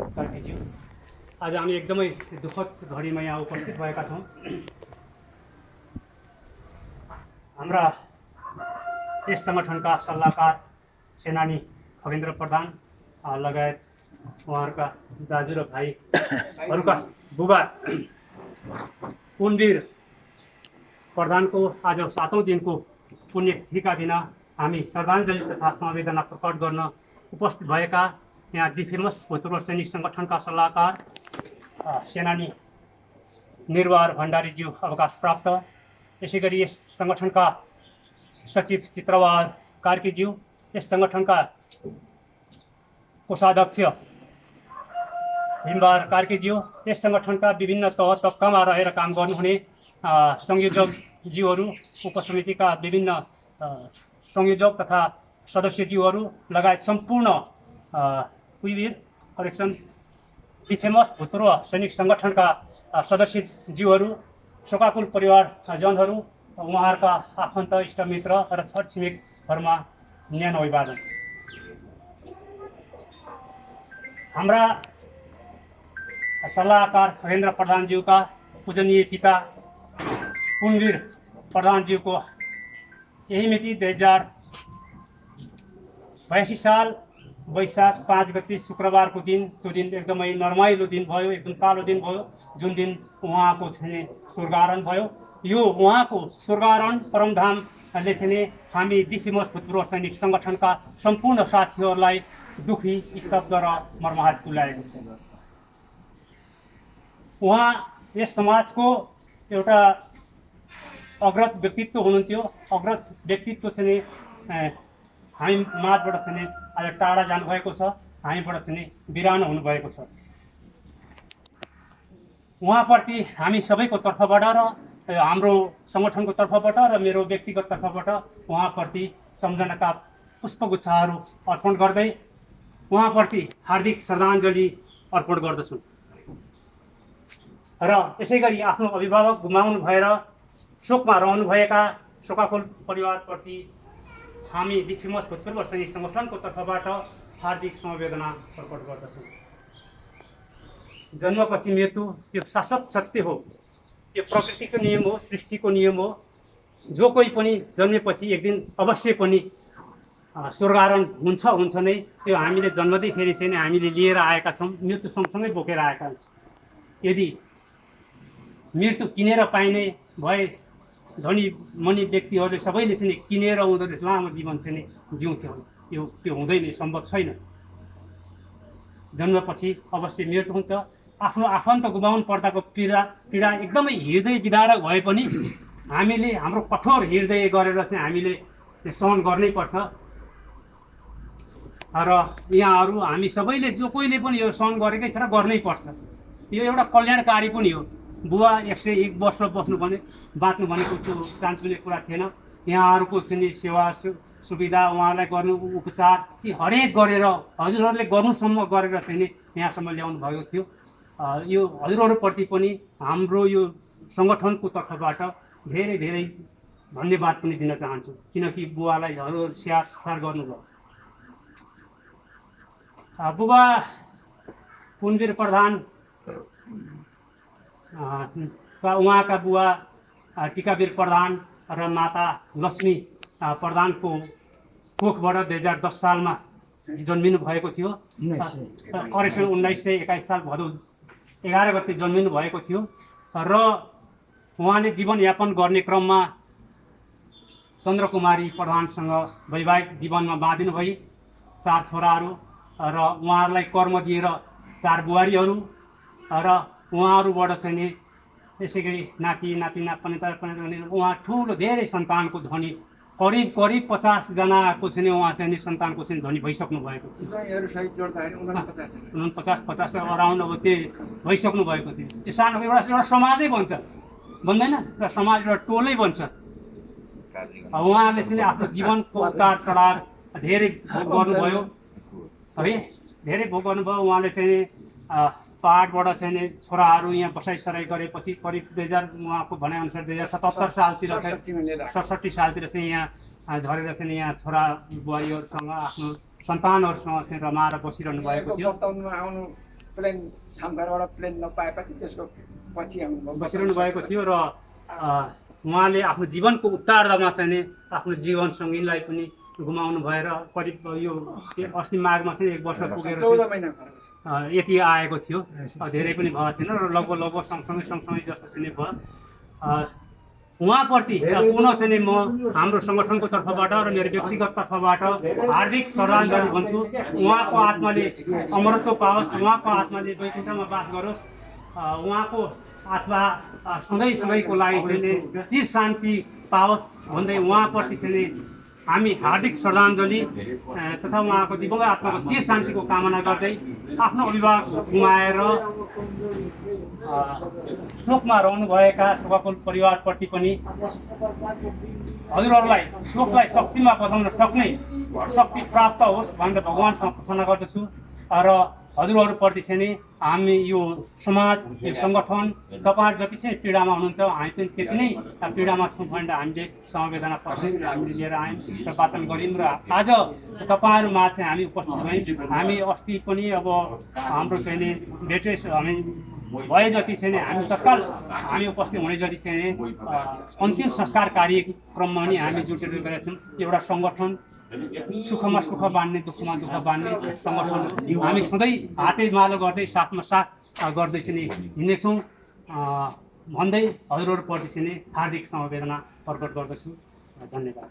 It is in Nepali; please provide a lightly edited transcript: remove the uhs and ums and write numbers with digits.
कार्कीज्यू, आज हामी एकदमै दुःखद घडीमा यहाँ उपस्थित भएका छौँ। हाम्रा यस सङ्गठनका सल्लाहकार सेनानी खगेन्द्र प्रधान लगायत उहाँहरूका दाजु र भाइहरूका बुबा पुनवीर प्रधानको आज 7औं दिनको पुण्यतिथिका दिन हामी श्रद्धाञ्जली तथा संवेदना प्रकट गर्न उपस्थित भएका यहाँ दि फेमस भूतपूर्व सैनिक सङ्गठनका सल्लाहकार सेनानी निर्वार भण्डारीज्यू अवकाश प्राप्त, यसै गरी यस सङ्गठनका सचिव चित्रवार कार्कीज्यू, यस सङ्गठनका कोषाध्यक्ष भीमबार कार्कीज्यू, यस सङ्गठनका विभिन्न तह तब्कामा रहेर काम गर्नुहुने संयोजकज्यूहरू, उपसमितिका विभिन्न संयोजक तथा सदस्यज्यूहरू लगायत सम्पूर्ण कुइबिर करेक्सन दि फेमस भूतपूर्व सैनिक सङ्गठनका सदस्यज्यूहरू, शोकाकुल परिवारजनहरू, उहाँहरूका आफन्त इष्टमित्र र छरछिमेकहरूमा न्यानो अभिवादन। हाम्रा सल्लाहकार खगेन्द्र प्रधानज्यूका पूजनीय पिता पुनवीर प्रधानज्यूको यही मिति 2082 साल वैशाख 5 गते शुक्रबारको दिन, त्यो दिन एकदमै नरमाइलो दिन भयो, एकदम कालो दिन भयो, जुन दिन उहाँको चाहिँ स्वर्गारोहण भयो। यो उहाँको स्वर्गारोहण परमधामले चाहिँ हामी दि फेमस भूतपूर्व सैनिक सङ्गठनका सम्पूर्ण साथीहरूलाई दुखी, स्तब्ध र मर्माहत तुल्याएको छ। उहाँ यस समाजको एउटा अग्रज व्यक्तित्व हुनुहुन्थ्यो। अग्रज व्यक्तित्व चाहिँ हामी माझबाट चाहिँ आज टाढा जानुभएको छ, हामीबाट चाहिँ बिरानो हुनुभएको छ। उहाँप्रति हामी सबैको तर्फबाट र हाम्रो सङ्गठनको तर्फबाट र मेरो व्यक्तिगत तर्फबाट उहाँप्रति सम्झनाका पुष्पगुच्छाहरू अर्पण गर्दै उहाँप्रति हार्दिक श्रद्धाञ्जली अर्पण गर्दछु। र यसै गरी आफ्नो अभिभावक गुमाउनु भएर शोकमा रहनुभएका शोकाकुल परिवारप्रति हामी दि फेमस भूतपूर्व सैनिक सङ्गठनको तर्फबाट हार्दिक समवेदना प्रकट गर्दछौँ। जन्मपछि मृत्यु यो शाश्वत सत्य हो, यो प्रकृतिको नियम हो, सृष्टिको नियम हो। जो कोही पनि जन्मेपछि एक दिन अवश्य पनि स्वर्गारोहण हुन्छ नै। यो हामीले जन्मदैखेरि चाहिँ हामीले लिएर आएका छौँ, मृत्यु सँगसँगै बोकेर आएका छौँ। यदि मृत्यु किनेर पाइने भए धनी मनी व्यक्तिहरूले सबैले चाहिँ किनेर उनीहरूले लामो जीवन चाहिँ जिउँथ्यो, त्यो हुँदैन, सम्भव छैन। जन्मपछि अवश्य मृत्यु हुन्छ। आफ्नो आफन्त गुमाउनु पर्दाको पीडा एकदमै हृदय विदारक भए पनि हामीले हाम्रो कठोर हृदय गरेर चाहिँ हामीले सहन गर्नै पर्छ। र यहाँहरू हामी सबैले जो कोहीले पनि यो सहन गरेकै छ र गर्नै पर्छ। यो एउटा कल्याणकारी पनि हो। बुवा 101 वर्ष बाँच्नु भनेको त्यो चान्चुने कुरा थिएन। यहाँहरूको चाहिँ सेवा सुविधा, उहाँलाई गर्नु उपचार ती हरेक गरेर हजुरहरूले गर्नुसम्म गरेर चाहिँ यहाँसम्म ल्याउनु भएको थियो। यो हजुरहरूप्रति पनि हाम्रो यो सङ्गठनको तर्फबाट धेरै धेरै धन्यवाद पनि दिन चाहन्छु, किनकि बुवालाई हजुरहरू स्याहार सुसार गर्नुभयो। बुबा पुनवीर प्रधान उहाँका बुवा टिकावीर प्रधान र माता लक्ष्मी प्रधानको कोखबाट 2010 सालमा जन्मिनु भएको थियो। करेक्सन 1921 साल भदौ 11 गते जन्मिनु भएको थियो। र उहाँले जीवनयापन गर्ने क्रममा चन्द्रकुमारी प्रधानसँग वैवाहिक जीवनमा बाँधिनु भई 4 छोराहरू र उहाँहरूलाई कर्म दिएर 4 बुहारीहरू र उहाँहरूबाट चाहिँ यसै गरी नाति नातिना पनि उहाँ ठुलो धेरै सन्तानको धनी, करिब 50 जनाको चाहिँ उहाँ चाहिँ सन्तानको चाहिँ धनी भइसक्नु भएको थियो। 49-50 अराउन्ड अब त्यो भइसक्नु भएको थियो। त्यो सानो एउटा समाजै बन्छ, बन्दैन र समाज एउटा टोलै बन्छ। उहाँले चाहिँ आफ्नो जीवनको उतार चढाव धेरै भोग गर्नुभयो है, धेरै भोग गर्नुभयो। उहाँले चाहिँ पाहाडबाट चाहिँ छोराहरू यहाँ बसाइसराई गरेपछि करिब उहाँको भनाइअनुसार 2077 सालतिर 67 सालतिर चाहिँ यहाँ झरेर चाहिँ यहाँ छोरा बुहारीहरूसँग आफ्नो सन्तानहरूसँग चाहिँ रमाएर बसिरहनु भएको थियो। प्लेन ठाउँघरबाट प्लेन नपाएपछि त्यसको पछि बसिरहनु भएको थियो र उहाँले आफ्नो जीवनको उत्तरार्धमा चाहिँ नि आफ्नो जीवन सङ्गीलाई पनि गुमाउनु भएर करिब यो अस्ति माघमा चाहिँ 1 वर्ष पुगेर 14 महिना यति आएको थियो धेरै पनि भएको थिएन र लगभग सँगसँगै जस्तो चाहिँ भयो उहाँप्रति पुनः चाहिँ म हाम्रो सङ्गठनको तर्फबाट र मेरो व्यक्तिगत तर्फबाट हार्दिक श्रद्धाञ्जली भन्छु उहाँको आत्माले अमरत्व पाओस् उहाँको आत्माले वैकुण्ठमा बास गरोस् उहाँको आत्मा सधैँको लागि चाहिँ चिर शान्ति पाओस् भन्दै उहाँप्रति चाहिँ हामी हार्दिक श्रद्धाञ्जली तथा उहाँको दिवंगत आत्माको चिर शान्तिको कामना गर्दै आफ्नो अभिभावक गुमाएर शोकमा रहनुभएका शोकाकुल परिवारप्रति पनि हजुरहरूलाई शोकलाई शक्तिमा बदल्न सक्ने शक्ति प्राप्त होस् भनेर भगवान्सँग प्रार्थना गर्दछु र हजुरहरूप्रति चाहिँ नि हामी यो समाज यो सङ्गठन तपाईँहरू जति चाहिँ पीडामा हुनुहुन्छ हामी पनि त्यति नै पीडामा छौँ भनेर हामीले समवेदना प्रकट हामीले लिएर आयौँ र वाचन गऱ्यौँ र आज तपाईँहरूमा चाहिँ हामी उपस्थित भयौँ हामी अस्ति पनि अब हाम्रो चाहिँ नि भेटे हामी भए जति चाहिँ हामी तत्काल हामी उपस्थित हुने जति चाहिँ अन्तिम संस्कार कार्यक्रममा पनि हामी जुटेर गएका छौँ एउटा सङ्गठन सुखमा सुख बाँड्ने दुःखमा दुःख बाँड्ने सङ्गठन हामी सधैँ हातै मालो गर्दै साथमा साथ गर्दै चाहिँ हिँड्नेछौँ भन्दै हजुरहरूप्रति चाहिँ हार्दिक समवेदना प्रकट गर्दछु धन्यवाद।